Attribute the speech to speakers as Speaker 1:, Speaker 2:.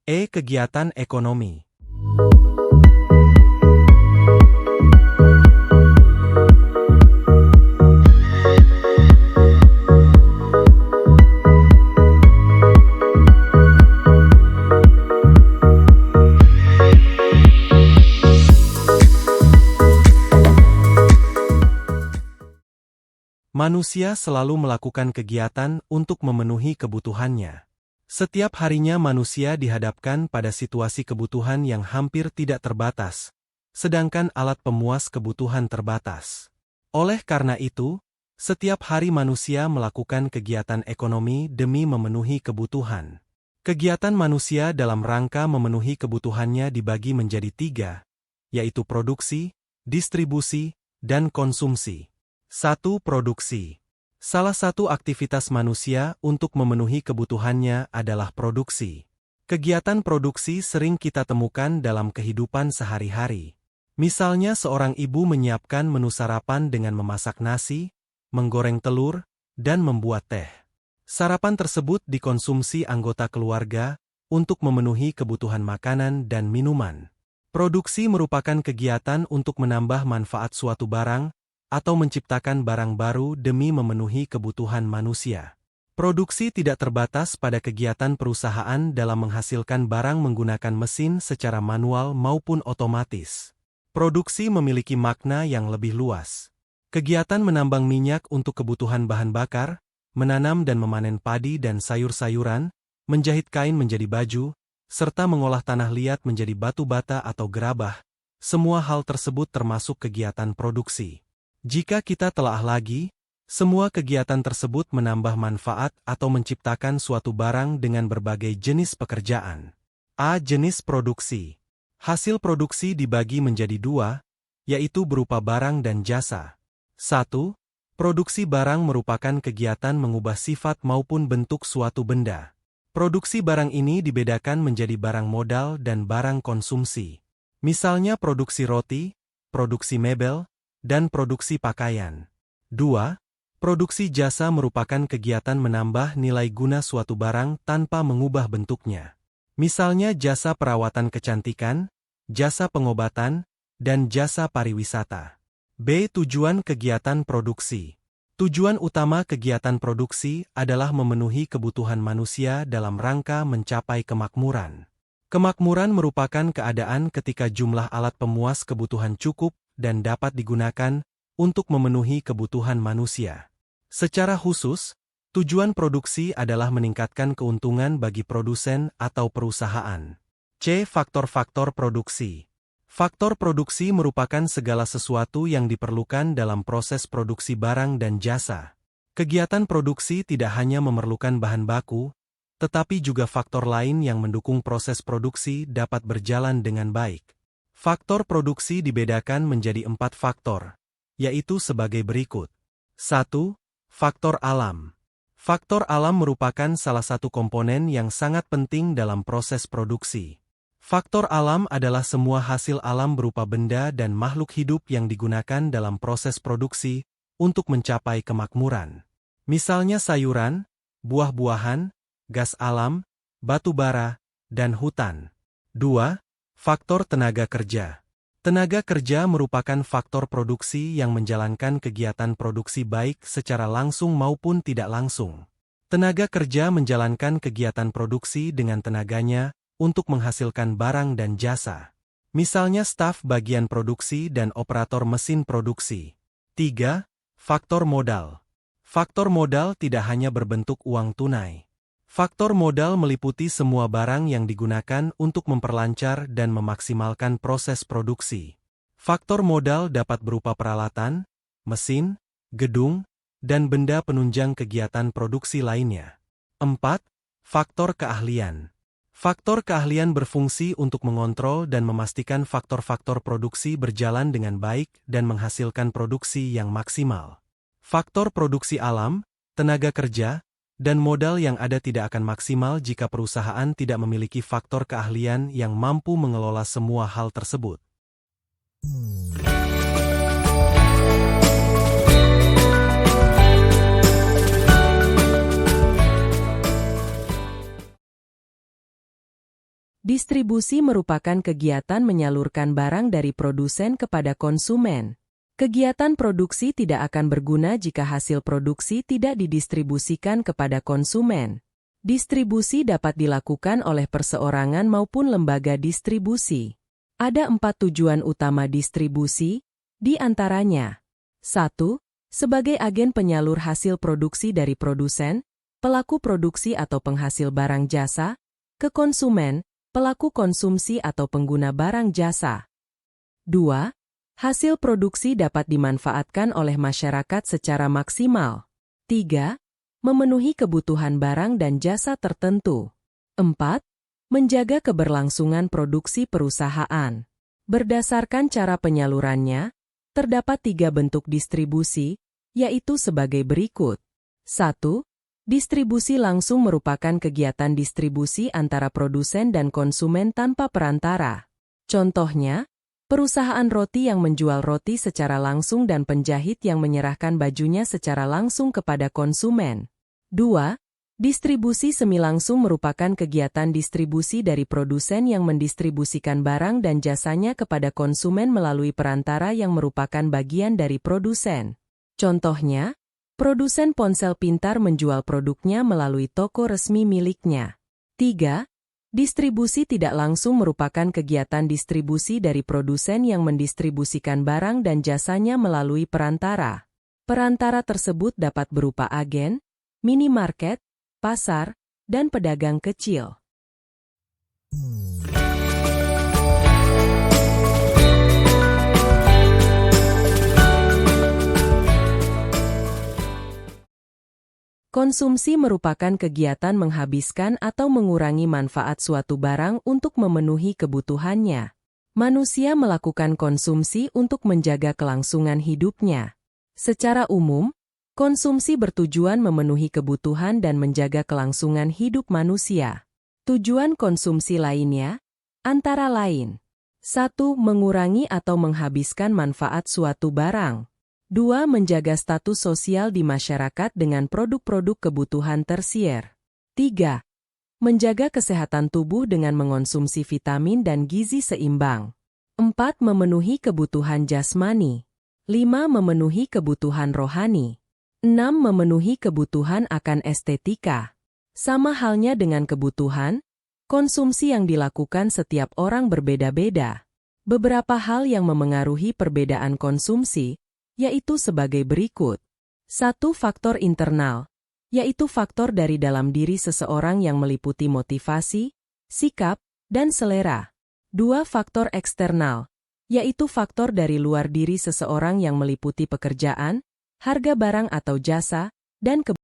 Speaker 1: Kegiatan ekonomi. Manusia selalu melakukan kegiatan untuk memenuhi kebutuhannya. Setiap harinya manusia dihadapkan pada situasi kebutuhan yang hampir tidak terbatas, sedangkan alat pemuas kebutuhan terbatas. Oleh karena itu, setiap hari manusia melakukan kegiatan ekonomi demi memenuhi kebutuhan. Kegiatan manusia dalam rangka memenuhi kebutuhannya dibagi menjadi 3, yaitu produksi, distribusi, dan konsumsi. 1. Produksi. Salah satu aktivitas manusia untuk memenuhi kebutuhannya adalah produksi. Kegiatan produksi sering kita temukan dalam kehidupan sehari-hari. Misalnya seorang ibu menyiapkan menu sarapan dengan memasak nasi, menggoreng telur, dan membuat teh. Sarapan tersebut dikonsumsi anggota keluarga untuk memenuhi kebutuhan makanan dan minuman. Produksi merupakan kegiatan untuk menambah manfaat suatu barang, atau menciptakan barang baru demi memenuhi kebutuhan manusia. Produksi tidak terbatas pada kegiatan perusahaan dalam menghasilkan barang menggunakan mesin secara manual maupun otomatis. Produksi memiliki makna yang lebih luas. Kegiatan menambang minyak untuk kebutuhan bahan bakar, menanam dan memanen padi dan sayur-sayuran, menjahit kain menjadi baju, serta mengolah tanah liat menjadi batu bata atau gerabah, semua hal tersebut termasuk kegiatan produksi. Jika kita telaah lagi, semua kegiatan tersebut menambah manfaat atau menciptakan suatu barang dengan berbagai jenis pekerjaan. A. Jenis produksi. Hasil produksi dibagi menjadi 2, yaitu berupa barang dan jasa. 1. Produksi barang merupakan kegiatan mengubah sifat maupun bentuk suatu benda. Produksi barang ini dibedakan menjadi barang modal dan barang konsumsi. Misalnya produksi roti, produksi mebel, dan produksi pakaian. 2. Produksi jasa merupakan kegiatan menambah nilai guna suatu barang tanpa mengubah bentuknya. Misalnya jasa perawatan kecantikan, jasa pengobatan, dan jasa pariwisata. B. Tujuan kegiatan produksi. Tujuan utama kegiatan produksi adalah memenuhi kebutuhan manusia dalam rangka mencapai kemakmuran. Kemakmuran merupakan keadaan ketika jumlah alat pemuas kebutuhan cukup dan dapat digunakan untuk memenuhi kebutuhan manusia. Secara khusus, tujuan produksi adalah meningkatkan keuntungan bagi produsen atau perusahaan. C. Faktor-faktor produksi. Faktor produksi merupakan segala sesuatu yang diperlukan dalam proses produksi barang dan jasa. Kegiatan produksi tidak hanya memerlukan bahan baku, tetapi juga faktor lain yang mendukung proses produksi dapat berjalan dengan baik. Faktor produksi dibedakan menjadi 4 faktor, yaitu sebagai berikut. 1. Faktor alam. Faktor alam merupakan salah satu komponen yang sangat penting dalam proses produksi. Faktor alam adalah semua hasil alam berupa benda dan makhluk hidup yang digunakan dalam proses produksi untuk mencapai kemakmuran. Misalnya sayuran, buah-buahan, gas alam, batu bara, dan hutan. 2. Faktor tenaga kerja. Tenaga kerja merupakan faktor produksi yang menjalankan kegiatan produksi baik secara langsung maupun tidak langsung. Tenaga kerja menjalankan kegiatan produksi dengan tenaganya untuk menghasilkan barang dan jasa. Misalnya staf bagian produksi dan operator mesin produksi. 3. Faktor modal. Faktor modal tidak hanya berbentuk uang tunai. Faktor modal meliputi semua barang yang digunakan untuk memperlancar dan memaksimalkan proses produksi. Faktor modal dapat berupa peralatan, mesin, gedung, dan benda penunjang kegiatan produksi lainnya. 4. Faktor keahlian. Faktor keahlian berfungsi untuk mengontrol dan memastikan faktor-faktor produksi berjalan dengan baik dan menghasilkan produksi yang maksimal. Faktor produksi alam, tenaga kerja, dan modal yang ada tidak akan maksimal jika perusahaan tidak memiliki faktor keahlian yang mampu mengelola semua hal tersebut.
Speaker 2: Distribusi merupakan kegiatan menyalurkan barang dari produsen kepada konsumen. Kegiatan produksi tidak akan berguna jika hasil produksi tidak didistribusikan kepada konsumen. Distribusi dapat dilakukan oleh perseorangan maupun lembaga distribusi. Ada 4 tujuan utama distribusi, di antaranya 1. Sebagai agen penyalur hasil produksi dari produsen, pelaku produksi atau penghasil barang jasa, ke konsumen, pelaku konsumsi atau pengguna barang jasa. 2. Hasil produksi dapat dimanfaatkan oleh masyarakat secara maksimal. 3. Memenuhi kebutuhan barang dan jasa tertentu. 4. Menjaga keberlangsungan produksi perusahaan. Berdasarkan cara penyalurannya, terdapat 3 bentuk distribusi, yaitu sebagai berikut. 1. Distribusi langsung merupakan kegiatan distribusi antara produsen dan konsumen tanpa perantara. Contohnya, perusahaan roti yang menjual roti secara langsung dan penjahit yang menyerahkan bajunya secara langsung kepada konsumen. 2. Distribusi semi langsung merupakan kegiatan distribusi dari produsen yang mendistribusikan barang dan jasanya kepada konsumen melalui perantara yang merupakan bagian dari produsen. Contohnya, produsen ponsel pintar menjual produknya melalui toko resmi miliknya. 3. Distribusi tidak langsung merupakan kegiatan distribusi dari produsen yang mendistribusikan barang dan jasanya melalui perantara. Perantara tersebut dapat berupa agen, minimarket, pasar, dan pedagang kecil. Konsumsi merupakan kegiatan menghabiskan atau mengurangi manfaat suatu barang untuk memenuhi kebutuhannya. Manusia melakukan konsumsi untuk menjaga kelangsungan hidupnya. Secara umum, konsumsi bertujuan memenuhi kebutuhan dan menjaga kelangsungan hidup manusia. Tujuan konsumsi lainnya, antara lain: 1. Mengurangi atau menghabiskan manfaat suatu barang. 2. Menjaga status sosial di masyarakat dengan produk-produk kebutuhan tersier. 3. Menjaga kesehatan tubuh dengan mengonsumsi vitamin dan gizi seimbang. 4. Memenuhi kebutuhan jasmani. 5. Memenuhi kebutuhan rohani. 6. Memenuhi kebutuhan akan estetika. Sama halnya dengan kebutuhan, konsumsi yang dilakukan setiap orang berbeda-beda. Beberapa hal yang memengaruhi perbedaan konsumsi, yaitu sebagai berikut. 1. Faktor internal, yaitu faktor dari dalam diri seseorang yang meliputi motivasi, sikap, dan selera. 2. Faktor eksternal, yaitu faktor dari luar diri seseorang yang meliputi pekerjaan, harga barang atau jasa, dan kebutuhan.